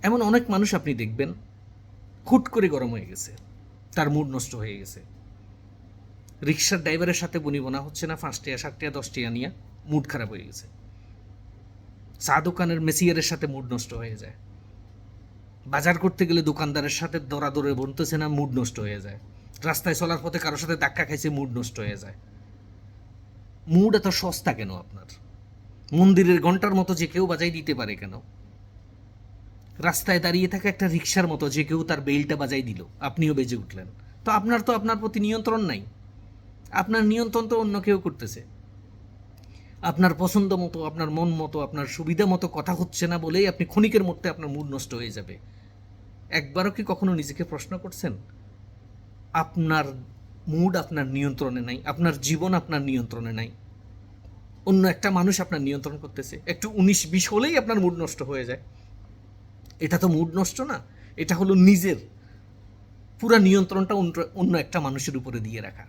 এমন অনেক মানুষ আপনি দেখবেন হুট করে গরম হয়ে গেছে, তার মুড নষ্ট হয়ে গেছে। রিক্সার ড্রাইভারের সাথে বনিবনা হচ্ছে না, 5 টাকা 7 টাকা 10 টাকা নিয়ে মুড খারাপ হয়ে গেছে। চা দোকানের মেসিয়ারের সাথে মুড নষ্ট হয়ে যায়। বাজার করতে গেলে দোকানদারের সাথে দরাদরে বনতেছে না, মুড নষ্ট হয়ে যায়। রাস্তায় চলার পথে কারোর সাথে ধাক্কা খাইছে, মুড নষ্ট হয়ে যায়। মুড এত সস্তা কেন আপনার? মন্দিরের ঘন্টার মতো যে কেউ বাজাই দিতে পারে কেন? রাস্তায় দাঁড়িয়ে থাকা একটা রিক্সার মতো যে কেউ তার বেলটা বাজাই দিল, আপনিও বেজে উঠলেন। তো আপনার প্রতি নিয়ন্ত্রণ নাই। আপনার নিয়ন্ত্রণ তো অন্য কেউ করতেছে। আপনার পছন্দ মতো, আপনার মন মতো, আপনার সুবিধা মতো কথা হচ্ছে না বলেই আপনি ক্ষণিকের মধ্যে আপনার মুড নষ্ট হয়ে যাবে। একবারও কি কখনো নিজেকে প্রশ্ন করছেন? আপনার মুড আপনার নিয়ন্ত্রণে নাই, আপনার জীবন আপনার নিয়ন্ত্রণে নাই, অন্য একটা মানুষ আপনার নিয়ন্ত্রণ করতেছে। একটু 19-20 হলেই আপনার মুড নষ্ট হয়ে যায়। এটা তো মুড নষ্ট না, এটা হলো নিজের পুরা নিয়ন্ত্রণটা অন্য একটা মানুষের উপরে দিয়ে রাখা।